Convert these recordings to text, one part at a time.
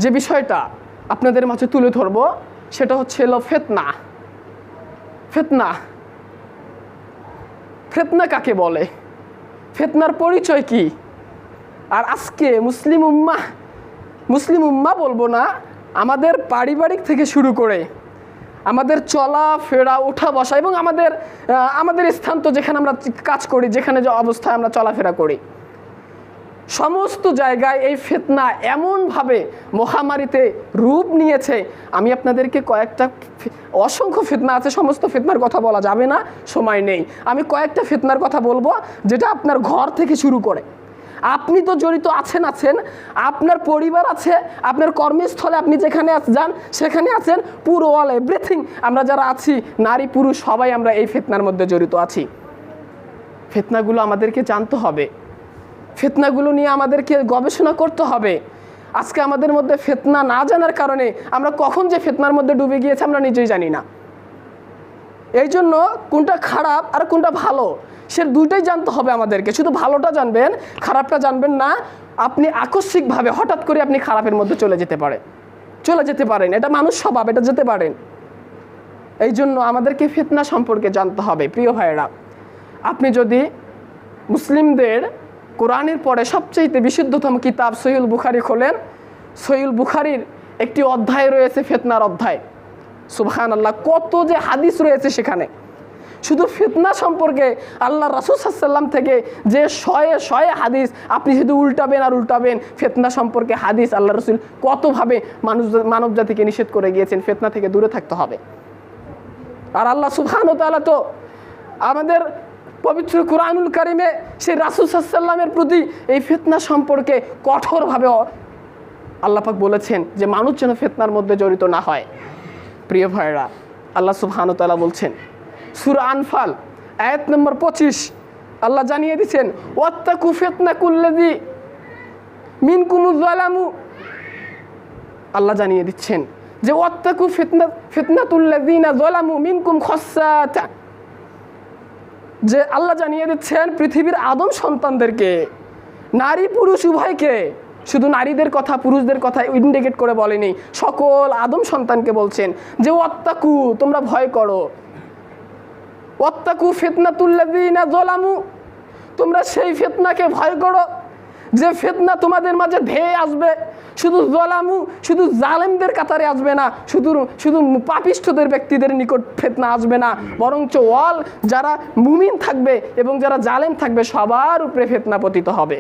যে বিষয়টা আপনাদের মাঝে তুলে ধরবো সেটা হচ্ছে ফিতনা। ফিতনা ফিতনা কাকে বলে, ফিতনার পরিচয় কি? আর আজকে মুসলিম উম্মাহ বলবো না, আমাদের পারিবারিক থেকে শুরু করে আমাদের চলাফেরা, ওঠা বসা এবং আমাদের স্থান তো যেখানে আমরা কাজ করি, যেখানে যে অবস্থায় আমরা চলাফেরা করি, সমস্ত জায়গায় এই ফিতনা এমনভাবে মহামারীতে রূপ নিয়েছে। আমি আপনাদেরকে অসংখ্য ফিতনা আছে, সমস্ত ফিতনার কথা বলা যাবে না, সময় নেই। আমি কয়েকটা ফিতনার কথা বলবো যেটা আপনার ঘর থেকে শুরু করে, আপনি তো জড়িত আছেন, আপনার পরিবার আছে, আপনার কর্মস্থলে আপনি যেখানে যান সেখানে আছেন, পুরো অল এভরিথিং আমরা যারা আছি, নারী পুরুষ সবাই আমরা এই ফিতনার মধ্যে জড়িত আছি। ফিতনাগুলো আমাদেরকে জানতে হবে, ফিতনাগুলো নিয়ে আমাদেরকে গবেষণা করতে হবে। আজকে আমাদের মধ্যে ফিতনা না জানার কারণে আমরা কখন যে ফিতনার মধ্যে ডুবে গিয়েছি আমরা নিজেই জানি না। এই জন্য কোনটা খারাপ আর কোনটা ভালো সে দুইটাই জানতে হবে আমাদেরকে। শুধু ভালোটা জানবেন, খারাপটা জানবেন না। আপনি আকস্মিকভাবে হঠাৎ করে আপনি খারাপের মধ্যে চলে যেতে পারেন, এটা মানুষ স্বভাব, এটা যেতে পারেন। এই জন্য আমাদেরকে ফিতনা সম্পর্কে জানতে হবে। প্রিয় ভাইয়েরা, আপনি যদি মুসলিমদের কোরআনের পরে সবচেয়ে বিশুদ্ধতম কিতাব সহিহুল বুখারী খোলেন, সহিহুল বুখারীর একটি অধ্যায় রয়েছে ফিতনার অধ্যায়। সুবহানাল্লাহ, কত যে হাদিস রয়েছে সেখানে। শুধু ফিতনা সম্পর্কে আল্লাহ রাসূল সাল্লাল্লাহু আলাইহি ওয়াসাল্লাম থেকে যে শয়ে হাদিস আপনি শুধু উল্টাবেন ফিতনা সম্পর্কে হাদিস আল্লাহ রাসূল কতভাবে মানব জাতিকে নিষেধ করে গিয়েছেন ফিতনা থেকে দূরে থাকতে হবে। আর আল্লাহ সুবহানাহু ওয়া তাআলা তো আমাদের পবিত্র কুরআনুল কারীমে সেই রাসূল সাল্লাল্লাহু আলাইহি ওয়াসাল্লামের প্রতি এই ফিতনা সম্পর্কে কঠোরভাবে আল্লাহ পাক বলেছেন যে মানুষ যেন ফিতনার মধ্যে জড়িত না হয়। প্রিয় ভাইরা, আল্লাহ সুবহানাহু ওয়া তাআলা বলছেন সূরা আনফাল আয়াত নম্বর 25, আল্লাহ জানিয়ে দিচ্ছেন ওয়াত্তাকু ফিতনাকুল্লাযী মিনকুমুয যালামু। আল্লাহ জানিয়ে দিচ্ছেন যে ওয়াত্তাকু ফিতনাতুল্লাযীনা যালামু মিনকুম খাসসাতা, যে আল্লাহ জানিয়ে দিচ্ছেন পৃথিবীর আদম সন্তানদেরকে, নারী পুরুষ উভয়কে, শুধু নারীদের কথা পুরুষদের কথা ইন্ডিকেট করে বলেনি, সকল আদম সন্তানকে বলছেন যে ওয়াত্তাকু, তোমরা ভয় করো, ওয়াত্তাকু ফিতনাতুল্লাযীনা যালামু, তোমরা সেই ফিতনাকে ভয় করো যে ফিতনা তোমাদের মাঝে ধেয়ে আসবে। শুধু যালামু, শুধু জালেমদের কাতারে আসবে না, শুধু পাপিষ্ঠদের ব্যক্তিদের নিকট ফিতনা আসবে না, বরঞ্চ যারা মুমিন থাকবে এবং যারা জালেম থাকবে সবার উপরে ফিতনা পতিত হবে।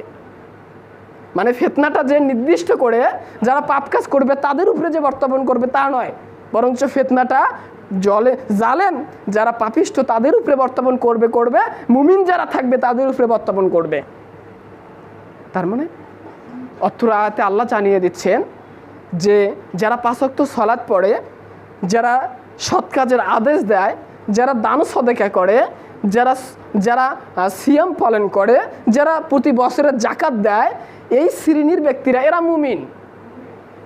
মানে ফিতনাটা যে নির্দিষ্ট করে যারা পাপ কাজ করবে তাদের উপরে যে বর্তমান করবে তা নয়, বরঞ্চ ফিতনাটা জালেম যারা পাপিষ্ঠ তাদের উপরে বর্তমান করবে, মুমিন যারা থাকবে তাদের উপরে বর্তমান করবে। তার মানে অত্র আয়াতে আল্লাহ জানিয়ে দিচ্ছেন যে যারা 5 ওয়াক্ত সালাত পড়ে, যারা সৎ কাজের আদেশ দেয়, যারা দান সদকা করে, যারা সিয়াম পালন করে, যারা প্রতি বছরে যাকাত দেয়, এই শ্রেণীর ব্যক্তিরা এরা মুমিন।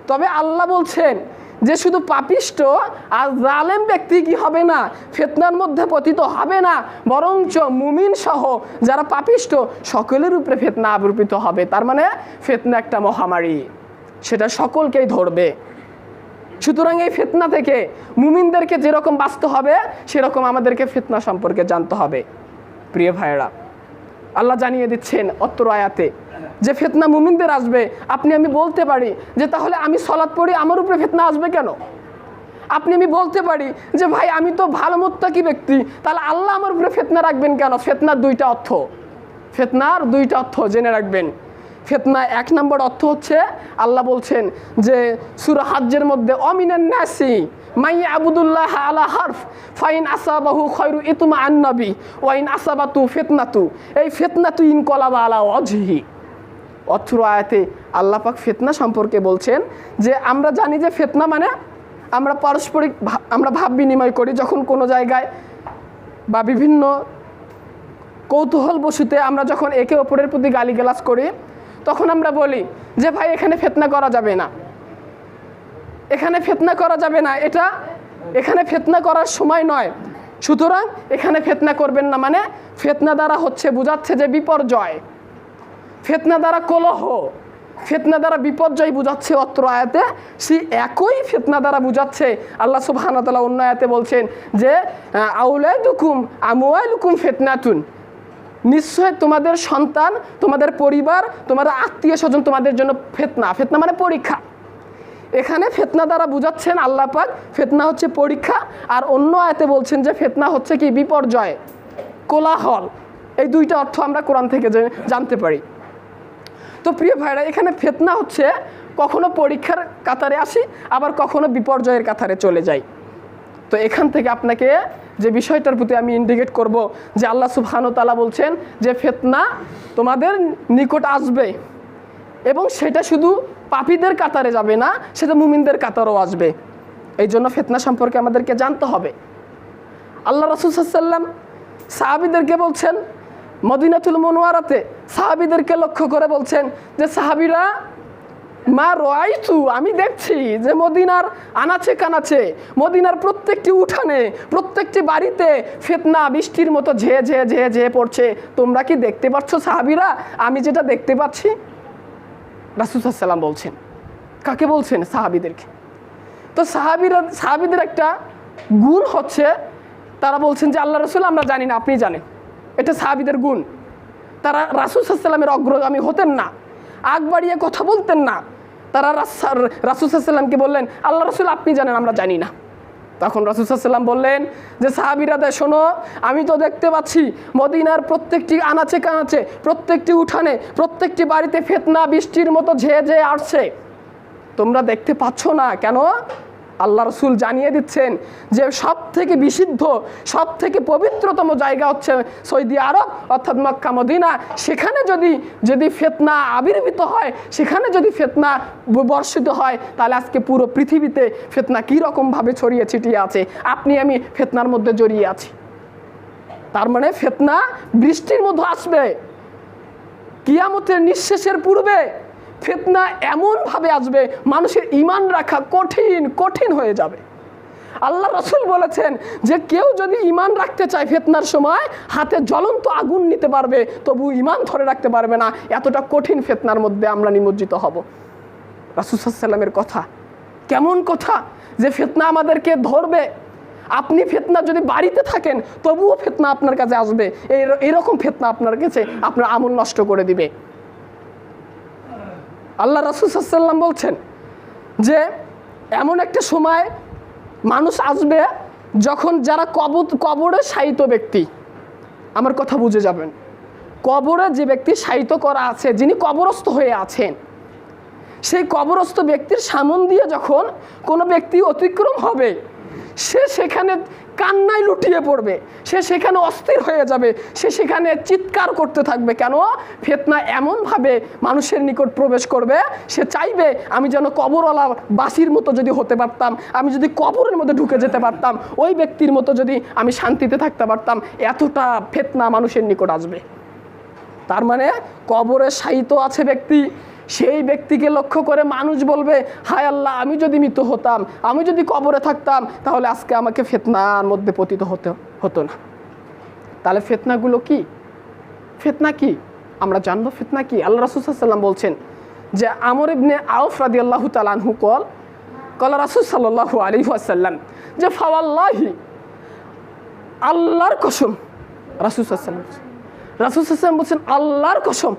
তবে আল্লাহ বলছেন যে শুধু পাপিষ্ঠ আর জালেম ব্যক্তি কি হবে না, ফিতনার মধ্যে পতিত হবে না, বরঞ্চ মুমিন সহ যারা পাপিষ্ঠ সকলের উপরে ফিতনা আবর্তিত হবে। তার মানে ফিতনা একটা মহামারী, সেটা সকলকেই ধরবে। সুতরাং এই ফিতনা থেকে মুমিনদেরকে যেরকম বাঁচতে হবে সেরকম আমাদেরকে ফিতনা সম্পর্কে জানতে হবে। প্রিয় ভাইয়েরা, আল্লাহ জানিয়ে দিচ্ছেন অত্র আয়াতে যে ফিতনা মুমিনদের আসবে। আমি বলতে পারি যে তাহলে আমি সালাত পড়ি, আমার উপরে ফিতনা আসবে কেন? আমি বলতে পারি যে ভাই আমি তো ভালো মুত্তাকি ব্যক্তি, তাহলে আল্লাহ আমার উপরে ফিতনা রাখবেন কেন? ফিতনার দুইটা অর্থ জেনে রাখবেন। ফিতনা 1 নম্বর অর্থ হচ্ছে আল্লাহ বলছেন যে সূরা হজ্জের মধ্যে অমিনান নাসি মাই আবুদুল্লাহ আলা হারফ ফাইন আসাবাহু খায়রু ইতমাআন্না বি ওয়া ইন আসাবাতু ফিতনাতু, এই ফিতনাতু ইনকালাবা আলা ওয়াজহি। অত্র আয়াতে আল্লাহ পাক ফিতনা সম্পর্কে বলছেন যে আমরা জানি যে ফিতনা মানে আমরা পারস্পরিক আমরা ভাব বিনিময় করি, যখন কোনো জায়গায় বা বিভিন্ন কৌতূহল বশতে আমরা যখন একে অপরের প্রতি গালিগালাজ করি, তখন আমরা বলি যে ভাই এখানে ফিতনা করা যাবে না, এখানে ফিতনা করার সময় নয়, সুতরাং এখানে ফিতনা করবেন না। মানে ফিতনা দ্বারা বোঝাচ্ছে যে বিপর্যয়, ফিতনা দ্বারা কলহ, ফিতনা দ্বারা বিপর্যয় বুঝাচ্ছে অত্র আয়াতে, সেই একই ফিতনা দ্বারা বুঝাচ্ছে আল্লাহ সুবহানাহু ওয়া তাআলা অন্য আয়াতে বলছেন যে আউলাদুকুম আমওয়ালুকুম ফিতনাতুন, নিশ্চয় তোমাদের সন্তান, তোমাদের পরিবার, তোমাদের আত্মীয় স্বজন তোমাদের জন্য ফিতনা। ফিতনা মানে পরীক্ষা। এখানে ফিতনা দ্বারা বুঝাচ্ছেন আল্লাহ পাক ফিতনা হচ্ছে পরীক্ষা, আর অন্য আয়াতে বলছেন যে ফিতনা হচ্ছে কি বিপর্যয়, কোলাহল। এই দুইটা অর্থ আমরা কোরআন থেকে জানতে পারি। তো প্রিয় ভাইরা, এখানে ফিতনা হচ্ছে কখনো পরীক্ষার কাতারে আসি, আবার কখনো বিপর্যয়ের কাতারে চলে যাই। তো এখান থেকে আপনাকে যে বিষয়টার প্রতি আমি ইন্ডিকেট করব যে আল্লাহ সুবহানাহু ওয়া তাআলা বলছেন যে ফিতনা তোমাদের নিকট আসবে, এবং সেটা শুধু পাপীদের কাতারে যাবে না, সেটা মুমিনদের কাতারেও আসবে। এই জন্য ফিতনা সম্পর্কে আমাদেরকে জানতে হবে। আল্লাহ রাসূল সাল্লাল্লাহু আলাইহি ওয়াসাল্লাম সাহাবীদেরকে বলছেন, মদিনাতুল মুনওয়ারাতে সাহাবীদেরকে লক্ষ্য করে বলছেন যে সাহাবীরা, মা রাআইতু, আমি দেখছি যে মদিনার আনাচে কানাচে, মদিনার প্রত্যেকটি উঠানে, প্রত্যেকটি বাড়িতে ফিতনা বৃষ্টির মতো ঝেয়ে ঝেয়ে ঝেয়ে ঝেয়ে পড়ছে। তোমরা কি দেখতে পাচ্ছ সাহাবীরা আমি যেটা দেখতে পাচ্ছি? রাসূল সাল্লাল্লাহু আলাইহি ওয়াসাল্লাম বলছেন। কাকে বলছেন? সাহাবীদেরকে। তো সাহাবীদের একটা গুণ হচ্ছে, তারা বলছেন যে আল্লাহ রাসূল আমরা জানি না, আপনি জানেন। এটা সাহাবীদের গুণ। তারা রাসূল সাল্লাল্লাহু আলাইহি ওয়াসাল্লামের অগ্রগামী হতেন না, আগ বাড়িয়ে কথা বলতেন না। তারা রাসূল সাল্লাল্লাহু আলাইহি ওয়াসাল্লামকে বললেন, আল্লাহ রাসূল আপনি জানেন, আমরা জানি না। তখন রাসূল সাল্লাল্লাহু আলাইহি ওয়াসাল্লাম বললেন যে সাহাবীরা শোনো, আমি তো দেখতে পাচ্ছি মদিনার প্রত্যেকটি আনাচে কানাচে, প্রত্যেকটি উঠানে, প্রত্যেকটি বাড়িতে ফিতনা বৃষ্টির মতো ঝেয়ে ঝেয়ে আসছে। তোমরা দেখতে পাচ্ছ না কেন? আল্লাহ রাসূল জানিয়ে দিচ্ছেন যে সব থেকে বিশুদ্ধ, সব থেকে পবিত্রতম জায়গা হচ্ছে সৌদি আরব, অর্থাৎ মক্কা মদিনা। সেখানে যদি ফিতনা আবির্ভূত হয়, সেখানে যদি ফিতনা বর্ষিত হয়, তাহলে আজকে পুরো পৃথিবীতে ফিতনা কীরকমভাবে ছড়িয়ে ছিটিয়ে আছে, আপনি আমি ফিতনার মধ্যে জড়িয়ে আছি। তার মানে ফিতনা বৃষ্টির মধ্যে আসবে, কিয়ামতের নিঃশেষের পূর্বে ফিতনা এমনভাবে আসবে মানুষের ঈমান রাখা কঠিন হয়ে যাবে। আল্লাহ রাসূল বলেছেন যে কেউ যদি ঈমান রাখতে চায় ফিতনার সময়, হাতে জ্বলন্ত আগুন নিতে পারবে, তবু ঈমান ধরে রাখতে পারবে না। এতটা কঠিন ফিতনার মধ্যে আমরা নিমজ্জিত হব। রাসূল সাল্লাল্লাহু আলাইহি ওয়াসাল্লামের কথা কেমন কথা, যে ফিতনা আমাদেরকে ধরবে। আপনি ফিতনা যদি বাড়িতে থাকেন, তবুও ফিতনা আপনার কাছে আসবে। এরকম ফিতনা আপনার কাছে আপনার আমল নষ্ট করে দিবে। আল্লাহ রাসূল সাল্লাল্লাহু আলাইহি ওয়াসাল্লাম বলছেন যে এমন একটা সময় মানুষ আসবে যখন যারা কবরে শায়িত ব্যক্তি, আমার কথা বুঝে যাবেন, কবরে যে ব্যক্তি শায়িত করা আছে, যিনি কবরস্থ হয়ে আছেন, সেই কবরস্থ ব্যক্তির সামন দিয়ে যখন কোনো ব্যক্তি অতিক্রম হবে, সে সেখানে কান্নায় লুটিয়ে পড়বে, সে সেখানে অস্থির হয়ে যাবে, সে সেখানে চিৎকার করতে থাকবে। কেন? ফিতনা এমনভাবে মানুষের নিকট প্রবেশ করবে, সে চাইবে আমি যেন কবরওয়ালা বাসির মতো যদি হতে পারতাম, আমি যদি কবরের মধ্যে ঢুকে যেতে পারতাম, ওই ব্যক্তির মতো যদি আমি শান্তিতে থাকতে পারতাম। এতটা ফিতনা মানুষের নিকট আসবে। তার মানে কবরে শায়িত আছে ব্যক্তি, সেই ব্যক্তিকে লক্ষ্য করে মানুষ বলবে, হায় আল্লাহ, আমি যদি মৃত হতাম, আমি যদি কবরে থাকতাম, তাহলে আজকে আমাকে ফিতনার মধ্যে পতিত হতো না। তাহলে ফিতনাগুলো কি? ফিতনা কি আমরা জানবো। ফিতনা কি? আল্লাহ রাসূল সাল্লাল্লাহু আলাইহি ওয়াসাল্লাম বলছেন যে আমর ইবনে আউফ রাদিয়াল্লাহু তাআলা আনহু কল রাসূল সাল্লাল্লাহু আলাইহি ওয়াসাল্লাম যে ফাওয়াল্লাহি, আল্লাহর কসম, রাসূল সাল্লাল্লাহু আলাইহি ওয়াসাল্লাম বলছেন আল্লাহর কসম,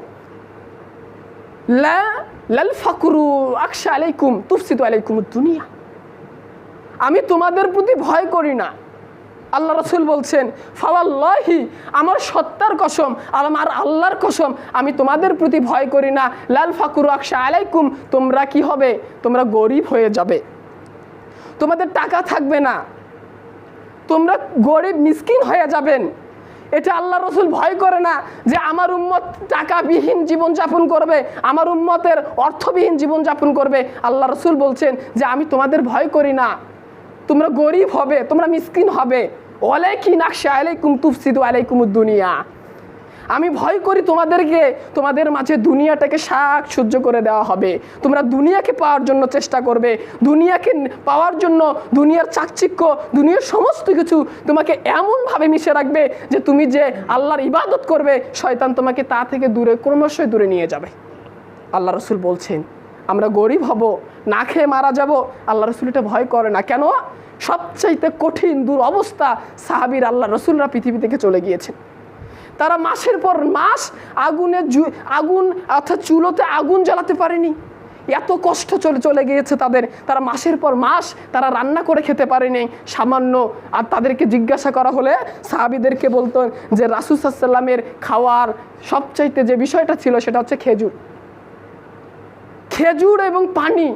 লাল ফাকরু আখশা আলাইকুম তুফসিদু আলাইকুমুদ দুনিয়া, আমি তোমাদের প্রতি ভয় করি না। আল্লাহ রাসূল বলছেন ফাওয়াল্লাহি, আমার সত্তার কসম, আমার আল্লাহর কসম, আমি তোমাদের প্রতি ভয় করি না। লাল ফাকরু আখশা আলাইকুম, তোমরা কি হবে? তোমরা গরিব হয়ে যাবে, তোমাদের টাকা থাকবে না, তোমরা গরিব মিসকিন হয়ে যাবেন। এটা আল্লাহ রাসূল ভয় করে না যে আমার উম্মত টাকাবিহীন জীবনযাপন করবে, আমার উম্মতের অর্থবিহীন জীবনযাপন করবে। আল্লাহ রাসূল বলছেন যে আমি তোমাদের ভয় করি না, তোমরা গরিব হবে, তোমরা মিসকিন হবে। ওয়ালাকিন আখশা আলাইকুম তুফসিদু আলাইকুমুদ দুনিয়া, আমি ভয় করি তোমাদেরকে, তোমাদের মাঝে দুনিয়াটাকে শাক সহ্য করে দেওয়া হবে। তোমরা দুনিয়াকে পাওয়ার জন্য চেষ্টা করবে, দুনিয়াকে পাওয়ার জন্য দুনিয়ার চাকচিক্য, দুনিয়ার সমস্ত কিছু তোমাকে এমনভাবে মিশে রাখবে যে তুমি যে আল্লাহর ইবাদত করবে, শয়তান তোমাকে তা থেকে ক্রমশই দূরে নিয়ে যাবে। আল্লাহ রসুল বলছেন আমরা গরিব হব, না খেয়ে মারা যাব, আল্লাহ রসুল এটা ভয় করে না। কেন? সবচাইতে কঠিন দুরবস্থা সাহাবীর আল্লাহ রসুলরা পৃথিবী থেকে চলে গিয়েছেন। তারা মাসের পর মাস আগুন অর্থাৎ চুলোতে আগুন জ্বালাতে পারেনি, এত কষ্ট চলে গিয়েছে তাদের। তারা মাসের পর মাস তারা রান্না করে খেতে পারেনি সামান্য। আর তাদেরকে জিজ্ঞাসা করা হলে সাহাবীদেরকে বলতেন যে রাসূল সাল্লাল্লাহু আলাইহি ওয়াসাল্লামের খাওয়ার সবচাইতে যে বিষয়টা ছিল সেটা হচ্ছে খেজুর এবং পানি।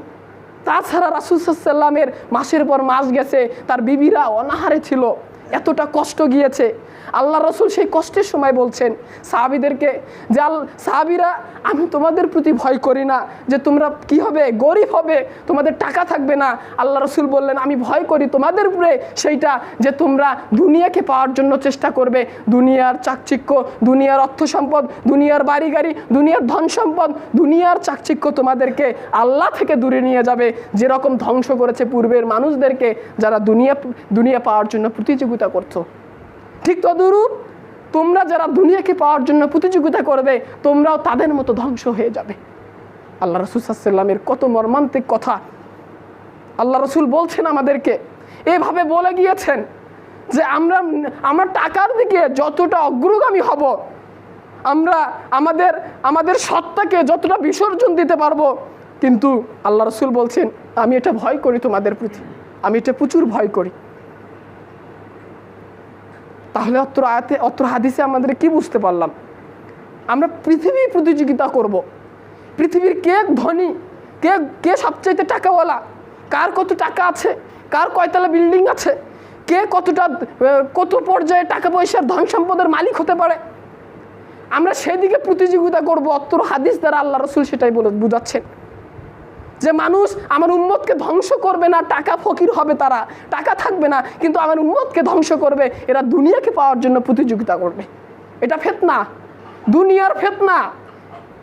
তাছাড়া রাসূল সাল্লাল্লাহু আলাইহি ওয়াসাল্লামের মাসের পর মাস গেছে, তার বিবিরা অনাহারে ছিল, এতটা কষ্ট গিয়েছে। আল্লাহ রসুল সেই কষ্টের সময় বলছেন সাহাবীদেরকে যে সাহাবীরা আমি তোমাদের প্রতি ভয় করি না যে তোমরা কি হবে, গরিব হবে, তোমাদের টাকা থাকবে না। আল্লাহ রসুল বললেন আমি ভয় করি তোমাদের উপরে সেইটা যে তোমরা দুনিয়াকে পাওয়ার জন্য চেষ্টা করবে, দুনিয়ার চাকচিক্য, দুনিয়ার অর্থ সম্পদ, দুনিয়ার বাড়ি গাড়ি, দুনিয়ার ধন সম্পদ, দুনিয়ার চাকচিক্য তোমাদেরকে আল্লাহ থেকে দূরে নিয়ে যাবে, যেরকম ধ্বংস করেছে পূর্বের মানুষদেরকে যারা দুনিয়া পাওয়ার জন্য প্রতিযোগিতা করতো। ঠিক তদরূপ তোমরা যারা দুনিয়াকে পাওয়ার জন্য প্রতিযোগিতা করবে তোমরাও তাদের মতো ধ্বংস হয়ে যাবে। আল্লাহ রসুল সাল্লাল্লাহু আলাইহি ওয়াসাল্লামের কত মর্মান্তিক কথা আল্লাহ রসুল বলছেন আমাদেরকে, এভাবে বলে গিয়েছেন যে আমরা টাকার দিকে যতটা অগ্রগামী হব, আমরা আমাদের সত্তাকে যতটা বিসর্জন দিতে পারবো, কিন্তু আল্লাহ রসুল বলছেন আমি এটা ভয় করি তোমাদের প্রতি, আমি এটা প্রচুর ভয় করি। তাহলে অত্র হাদিসে আমাদের কি বুঝতে পারলাম? আমরা পৃথিবী প্রতিযোগিতা করব, পৃথিবীর কে ধনী, কে সবচাইতে টাকাওয়ালা, কার কত টাকা আছে, কার কয়তলা বিল্ডিং আছে, কে কত পর্যায়ে টাকা পয়সার ধন সম্পদের মালিক হতে পারে, আমরা সেদিকে প্রতিযোগিতা করব। অত্র হাদিস দ্বারা আল্লাহ রসুল সেটাই বুঝাচ্ছেন যে মানুষ আমার উম্মতকে ধ্বংস করবে না, টাকা ফকির হবে, তারা টাকা থাকবে না, কিন্তু আমার উম্মতকে ধ্বংস করবে, এরা দুনিয়াকে পাওয়ার জন্য প্রতিযোগিতা করবে। এটা ফিতনা, দুনিয়ার ফিতনা।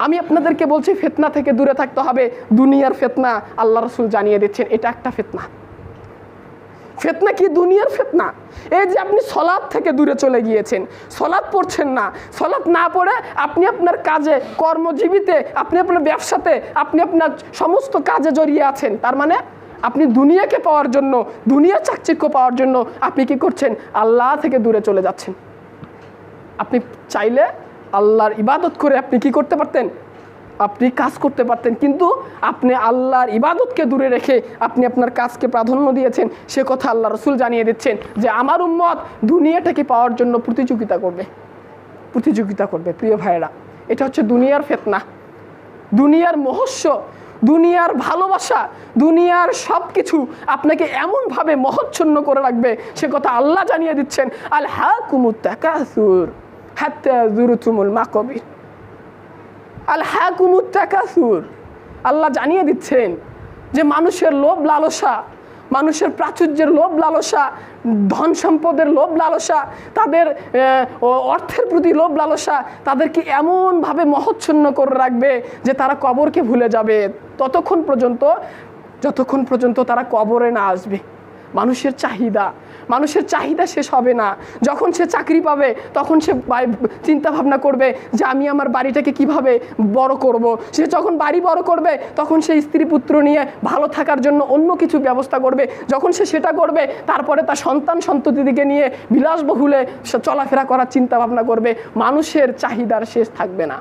আমি আপনাদেরকে বলছি ফিতনা থেকে দূরে থাকতে হবে। দুনিয়ার ফিতনা আল্লাহ রসুল জানিয়ে দিচ্ছেন এটা একটা ফিতনা। ফিতনা কি? দুনিয়ার ফিতনা। এই যে আপনি সলাৎ থেকে দূরে চলে গিয়েছেন, সলাৎ পড়ছেন না, সলাৎ না পড়ে আপনি আপনার কাজে, কর্মজীবিতে, আপনি আপনার ব্যবসাতে, আপনি আপনার সমস্ত কাজে জড়িয়ে আছেন। তার মানে আপনি দুনিয়াকে পাওয়ার জন্য, দুনিয়ার চাকচিক্য পাওয়ার জন্য আপনি কি করছেন? আল্লাহ থেকে দূরে চলে যাচ্ছেন। আপনি চাইলে আল্লাহর ইবাদত করে আপনি কি করতে পারতেন? আপনি কাজ করতে পারতেন, কিন্তু আপনি আল্লাহর ইবাদতকে দূরে রেখে আপনি আপনার কাজকে প্রাধান্য দিয়েছেন। সে কথা আল্লাহ রসুল জানিয়ে দিচ্ছেন যে আমার উম্মত দুনিয়াটাকে পাওয়ার জন্য প্রতিযোগিতা করবে। প্রিয় ভাইয়েরা, এটা হচ্ছে দুনিয়ার ফিতনা, দুনিয়ার মহস্য, দুনিয়ার ভালোবাসা, দুনিয়ার সব কিছু আপনাকে এমনভাবে মহচ্ছন্ন করে রাখবে, সে কথা আল্লাহ জানিয়ে দিচ্ছেন আল হাকুমুত তাকাসুর হাত্তা যুরতুমুল মাকাবির। আল হাকুমুত তাকাসুর, আল্লাহ জানিয়ে দিচ্ছেন যে মানুষের লোভ লালসা, মানুষের প্রাচুর্যের লোভ লালসা, ধন সম্পদের লোভ লালসা, তাদের অর্থের প্রতি লোভ লালসা তাদেরকে এমনভাবে মহচ্ছন্ন করে রাখবে যে তারা কবরকে ভুলে যাবে যতক্ষণ পর্যন্ত তারা কবরে না আসবে। মানুষের চাহিদা শেষ হবে না। যখন সে চাকরি পাবে তখন সে চিন্তা ভাবনা করবে যে আমি আমার বাড়িটাকে কিভাবে বড় করব। সে যখন বাড়ি বড় করবে তখন সে স্ত্রী পুত্র নিয়ে ভালো থাকার জন্য অন্য কিছু ব্যবস্থা করবে। যখন সে সেটা করবে তারপরে তার সন্তান সন্ততিদিকে নিয়ে বিলাসবহুলে চলাফেরা করার চিন্তা ভাবনা করবে। মানুষের চাহিদার শেষ থাকবে না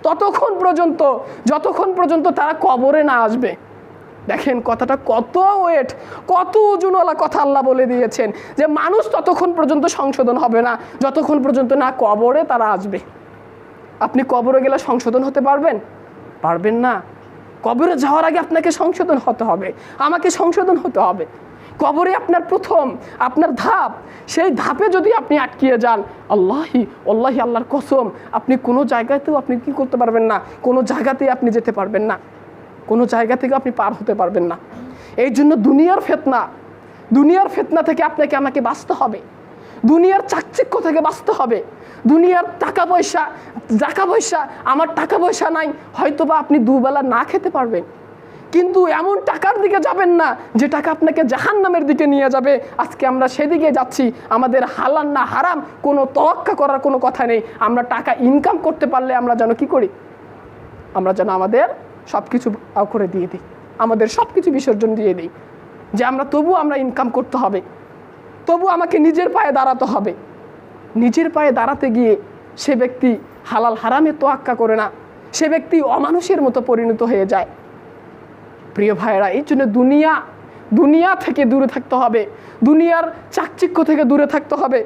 যতক্ষণ পর্যন্ত তারা কবরে না আসবে। দেখেন কথাটা কত ওয়েট, কত ওজনওয়ালা কথা আল্লাহ বলে দিয়েছেন যে মানুষ ততক্ষণ পর্যন্ত সংশোধন হবে না যতক্ষণ পর্যন্ত না কবরে তারা আসবে। আপনি কবরে গেলে সংশোধন হতে পারবেন না। কবরে যাওয়ার আগে আপনাকে সংশোধন হতে হবে, আমাকে সংশোধন হতে হবে। কবরে আপনার ধাপ, সেই ধাপে যদি আপনি আটকিয়ে যান, আল্লাহি আল্লাহর কসম, আপনি কোনো জায়গাতেও আপনি কি করতে পারবেন না, কোনো জায়গাতেই আপনি যেতে পারবেন না, কোনো জায়গা থেকে আপনি পার হতে পারবেন না। এই জন্য দুনিয়ার ফিতনা থেকে আপনাকে আমাকে বাঁচতে হবে, দুনিয়ার চাকচিক্য থেকে বাঁচতে হবে। দুনিয়ার টাকা পয়সা, আমার টাকা পয়সা নাই, হয়তোবা আপনি দুবেলা না খেতে পারবেন, কিন্তু এমন টাকার দিকে যাবেন না যে টাকা আপনাকে জাহান্নামের দিকে নিয়ে যাবে। আজকে আমরা সেদিকে যাচ্ছি। আমাদের হালাল না হারাম কোনো তোয়াক্কা করার কোনো কথা নেই। আমরা টাকা ইনকাম করতে পারলে আমরা যেন কি করি? আমরা যেন আমাদের সব কিছু করে দিয়ে দিই, আমাদের সব কিছু বিসর্জন দিয়ে দিই, যে আমরা ইনকাম করতে হবে, তবু আমাকে নিজের পায়ে দাঁড়াতে হবে। নিজের পায়ে দাঁড়াতে গিয়ে সে ব্যক্তি হালাল হারামে তোয়াক্কা করে না, সে ব্যক্তি অমানুষের মতো পরিণত হয়ে যায়। প্রিয় ভাইয়েরা, এই জন্য দুনিয়া থেকে দূরে থাকতে হবে, দুনিয়ার চাকচিক্য থেকে দূরে থাকতে হবে।